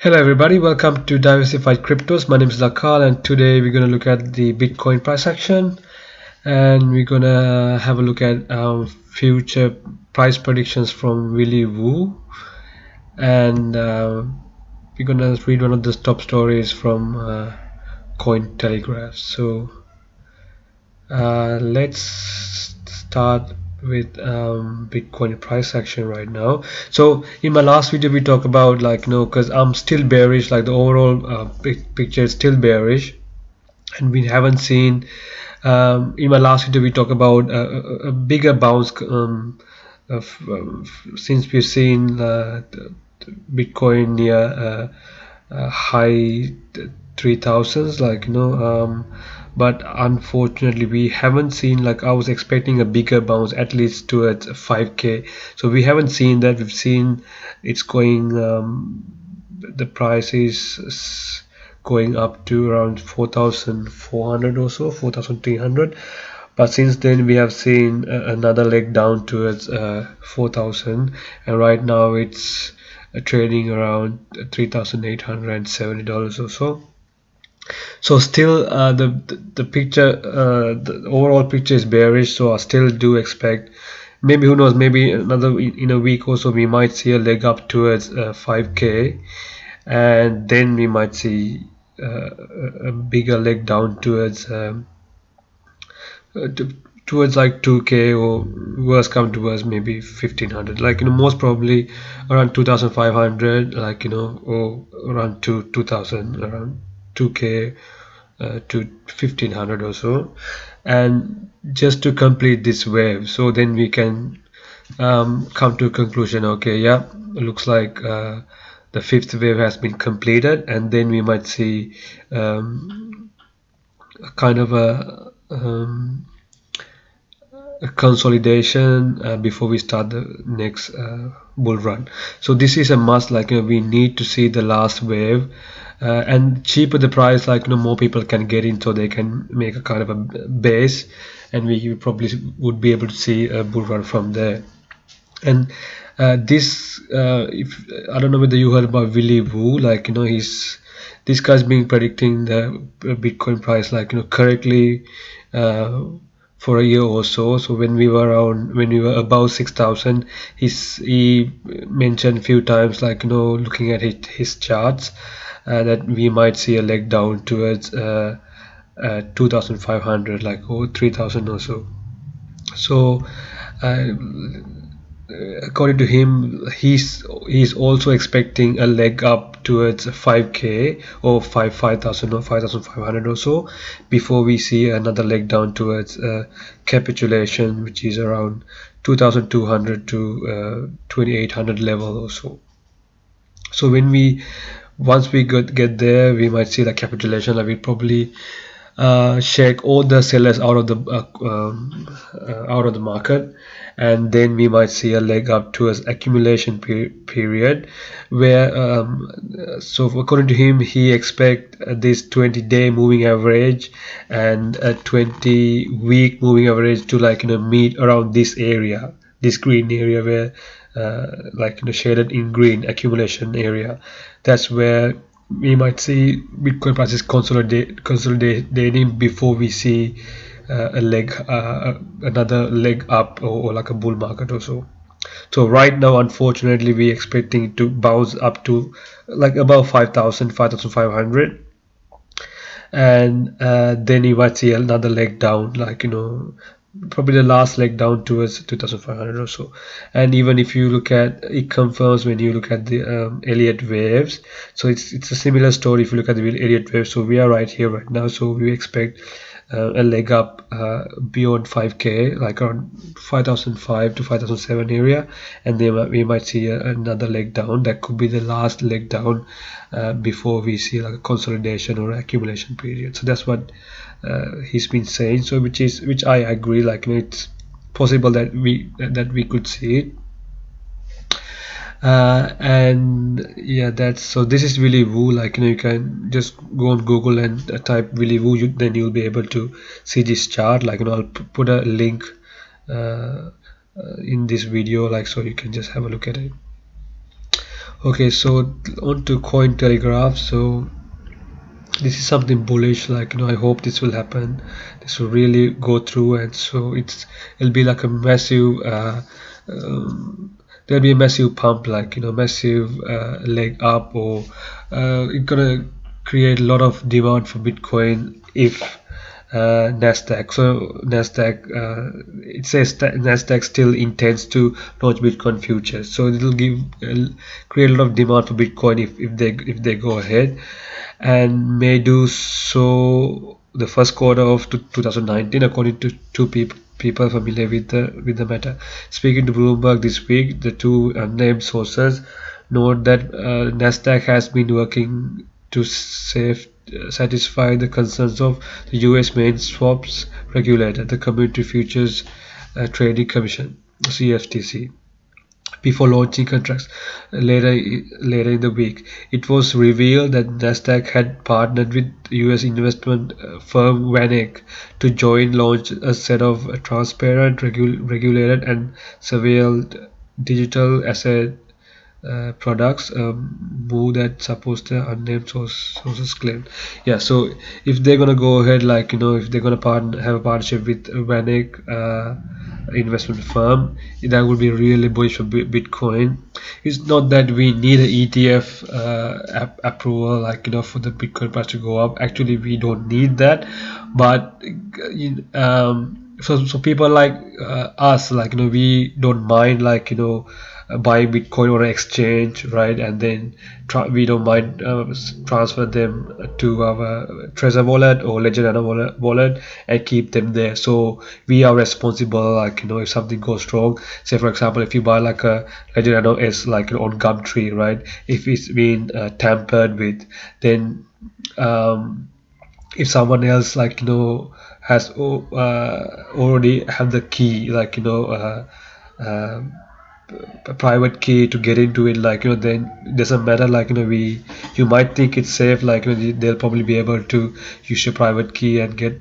Hello everybody, welcome to Diversified Cryptos. My name is Lakal and today we're going to look at the Bitcoin price action and we're going to have a look at future price predictions from Willy and we're going to read one of the top stories from Cointelegraph. So let's start with Bitcoin price action right now. So in my last video we talked about because I'm still bearish, like the overall picture is still bearish and we haven't seen in my last video we talked about a bigger bounce since we've seen Bitcoin near high 3000s, but unfortunately we haven't seen, like I was expecting a bigger bounce at least towards 5k. So we haven't seen that. We've seen it's going the price is going up to around 4,400 or so, 4,300, but since then we have seen another leg down towards 4,000 and right now it's trading around $3,870 or so. So still the picture, the overall picture is bearish, so I still do expect, maybe who knows, maybe another in a week or so we might see a leg up towards 5k and then we might see a bigger leg down towards towards like 2k, or worst come to worst maybe 1500, most probably around 2500, or around 2000, around 2k to 1500 or so, and just to complete this wave. So then we can come to a conclusion, okay, yeah, looks like the fifth wave has been completed, and then we might see kind of a consolidation before we start the next bull run. So this is a must, we need to see the last wave, and cheaper the price, more people can get in, so they can make a kind of a base, and we probably would be able to see a bull run from there. And this if I don't know whether you heard about Willy, this guy's been predicting the Bitcoin price correctly for a year or so. So when we were above 6,000, he mentioned a few times, looking at his charts, that we might see a leg down towards 2,500, or 3,000 or so. So according to him, he's also expecting a leg up towards 5k or 5,000 or 5,500 or so before we see another leg down towards capitulation, which is around 2,200 to 2,800 level or so. So once we get there, we might see the capitulation. We probably shake all the sellers out of the market, and then we might see a leg up towards accumulation period, where so according to him, he expect this 20-day moving average and a 20-week moving average to meet around this area, this green area, where shaded in green, accumulation area. That's where we might see Bitcoin prices consolidating before we see another leg up, or like a bull market or so. So right now, unfortunately, we're expecting to bounce up to above 5,000, 5,500, and then you might see another leg down, probably the last leg down towards 2,500 or so. And even if you look at, it confirms when you look at the Elliott waves. So it's a similar story if you look at the Elliott waves. So we are right here right now, so we expect a leg up beyond 5k, around 5,005 to 5,007 area, and then we might see another leg down. That could be the last leg down before we see a consolidation or accumulation period. So that's what he's been saying, so which I agree, it's possible that we could see it. And yeah, so this is Willy Woo. You can just go on Google and type Willy Woo, then you'll be able to see this chart. I'll put a link in this video, so you can just have a look at it. Okay, so on to Cointelegraph. So this is something bullish, like I hope this will happen, this will really go through, and so it'll be like a massive there'll be a massive pump, like massive leg up, or it's gonna create a lot of demand for Bitcoin if Nasdaq. So Nasdaq, it says that Nasdaq still intends to launch Bitcoin futures. So it'll create a lot of demand for Bitcoin if they go ahead, and may do so the first quarter of 2019, according to two people familiar with the matter. Speaking to Bloomberg this week, the two unnamed sources note that Nasdaq has been working to satisfy the concerns of the U.S. main swaps regulator, the Commodity Futures Trading Commission, CFTC, before launching contracts later in the week. It was revealed that Nasdaq had partnered with U.S. investment firm VanEck to join launch a set of transparent, regulated, and surveilled digital asset products, move that suppose the unnamed sources claim. Yeah, so if they're gonna go ahead, like if they're gonna have a partnership with VanEck investment firm, that would be really bullish for Bitcoin. It's not that we need an ETF approval, like for the Bitcoin price to go up. Actually, we don't need that, but so people like us, like we don't mind, like buy Bitcoin or exchange, right? And then we don't mind transfer them to our Trezor wallet or Ledger Nano wallet and keep them there. So we are responsible, like if something goes wrong. Say for example, if you buy like a Ledger Nano S, like on Gumtree, right? If it's been tampered with, then if someone else, like has already have the key, like a private key to get into it, like then it doesn't matter, like you might think it's safe, like they'll probably be able to use your private key and get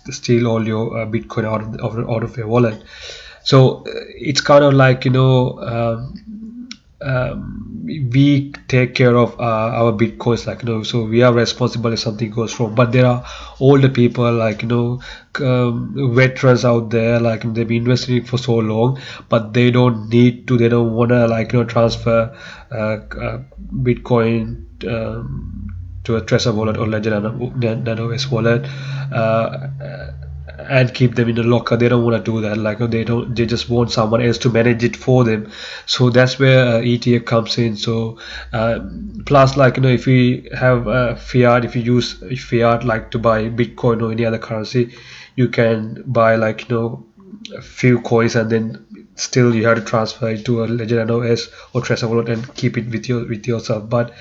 steal all your Bitcoin out of your wallet. So it's kind of like we take care of our Bitcoins, like so we are responsible if something goes wrong. But there are older people, like veterans out there, like they've been investing for so long, but they don't want to, like transfer Bitcoin to a Trezor wallet or Ledger Nano S wallet and keep them in the locker. They don't want to do that, like they just want someone else to manage it for them. So that's where ETF comes in. So plus, like if we have fiat, if you use fiat, like to buy Bitcoin or any other currency, you can buy, like a few coins, and then still you have to transfer it to a Ledger Nano S or Trezor wallet and keep it with yourself. But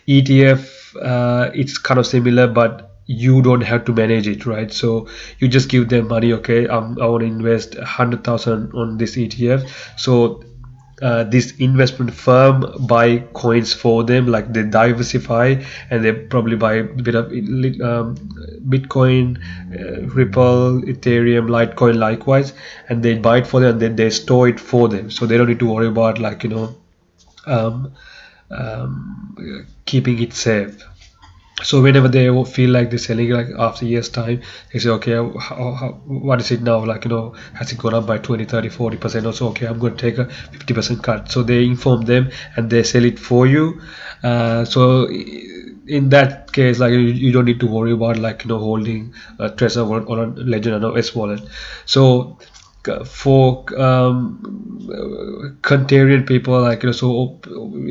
ETF, it's kind of similar, but you don't have to manage it, right? So you just give them money. Okay, I want to invest 100,000 on this ETF. So this investment firm buy coins for them, like they diversify, and they probably buy a bit of Bitcoin, Ripple, Ethereum, Litecoin likewise, and they buy it for them, and then they store it for them. So they don't need to worry about, like keeping it safe. So whenever they feel like they're selling, like after a year's time, they say, okay, what is it now, like has it gone up by 20, 30, 40% or so? Okay, I'm going to take a 50% cut. So they inform them and they sell it for you. So in that case, like you don't need to worry about, like holding a Trezor wallet or a Ledger Nano S wallet. So for contrarian people, like so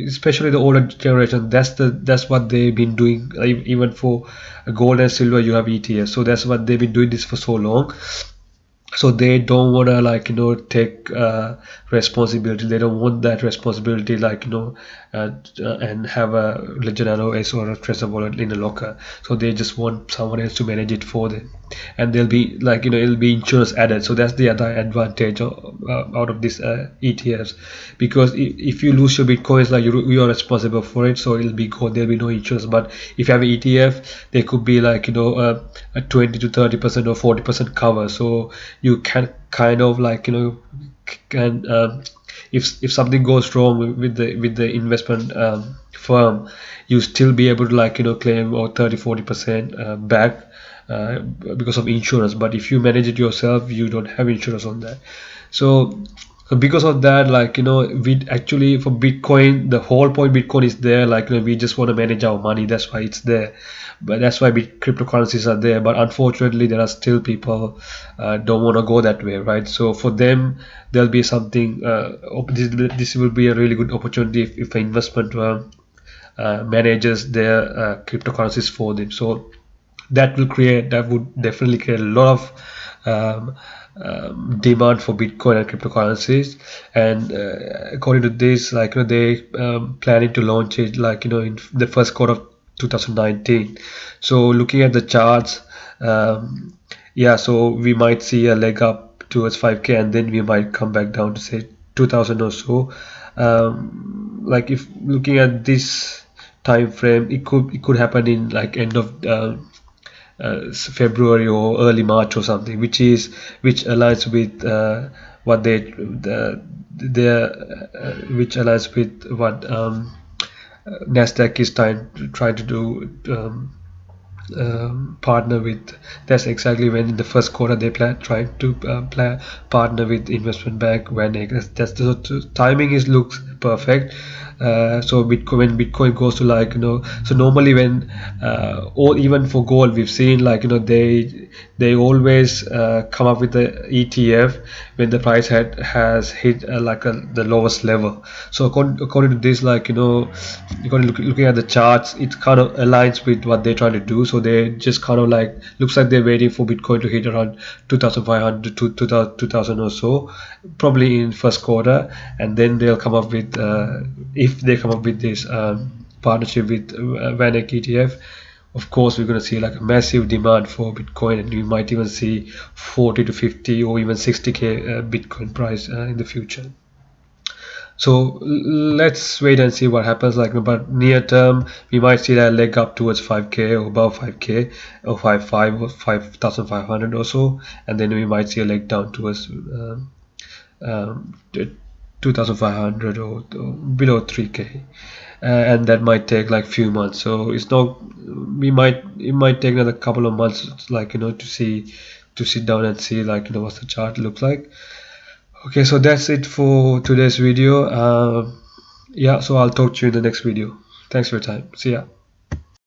especially the older generation, that's what they've been doing. Even for gold and silver, you have ETFs, so that's what they've been doing this for so long. So they don't want to, like take responsibility. They don't want that responsibility, like and have a Ledger Nano S or a Trezor wallet in a locker. So they just want someone else to manage it for them, and they'll be, like it'll be insurance added. So that's the other advantage out of this ETFs, because if you lose your Bitcoins, like you are responsible for it, so it'll be gone. There'll be no insurance. But if you have an ETF, there could be, like a 20 to 30% or 40% cover. So you can kind of, like can if something goes wrong with the investment firm, you still be able to, like, claim or 30-40% back because of insurance. But if you manage it yourself, you don't have insurance on that. So because of that, like, we actually, for Bitcoin, the whole point Bitcoin is there, like, we just want to manage our money, that's why it's there. But that's why cryptocurrencies are there. But unfortunately, there are still people don't want to go that way, right? So for them, there'll be something, this will be a really good opportunity if an investment manages their cryptocurrencies for them. So that would definitely create a lot of demand for Bitcoin and cryptocurrencies. And according to this, like, they planning to launch it, like, in the first quarter of 2019. So looking at the charts, yeah, so we might see a leg up towards 5k, and then we might come back down to say 2000 or so. Like, if looking at this time frame, it could happen in, like, end of February or early March or something, which aligns with what which aligns with what Nasdaq is trying to do, partner with. That's exactly when in the first quarter they trying to partner with investment bank VanEck. That's the timing looks perfect. So when Bitcoin goes to, like, so normally when or even for gold, we've seen, like, they always come up with the ETF when the price has hit the lowest level. So according to this, like, looking at the charts, it kind of aligns with what they're trying to do. So they just kind of, like, looks like they're waiting for Bitcoin to hit around 2,500 to 2,000 or so, probably in first quarter, and then they'll come up with if they come up with this partnership with VanEck ETF. Of course, we're going to see, like, a massive demand for Bitcoin, and we might even see 40 to 50 or even 60k Bitcoin price in the future. So let's wait and see what happens. Like, but near term, we might see that leg up towards 5k or above 5k or 5.5 or 5,500 or so, and then we might see a leg down towards 2,500 or below 3k. And that might take, like, few months. So it's not, it might take another couple of months, like, to sit down and see, like, what the chart looks like. Okay, so that's it for today's video. Yeah, so I'll talk to you in the next video. Thanks for your time. See ya.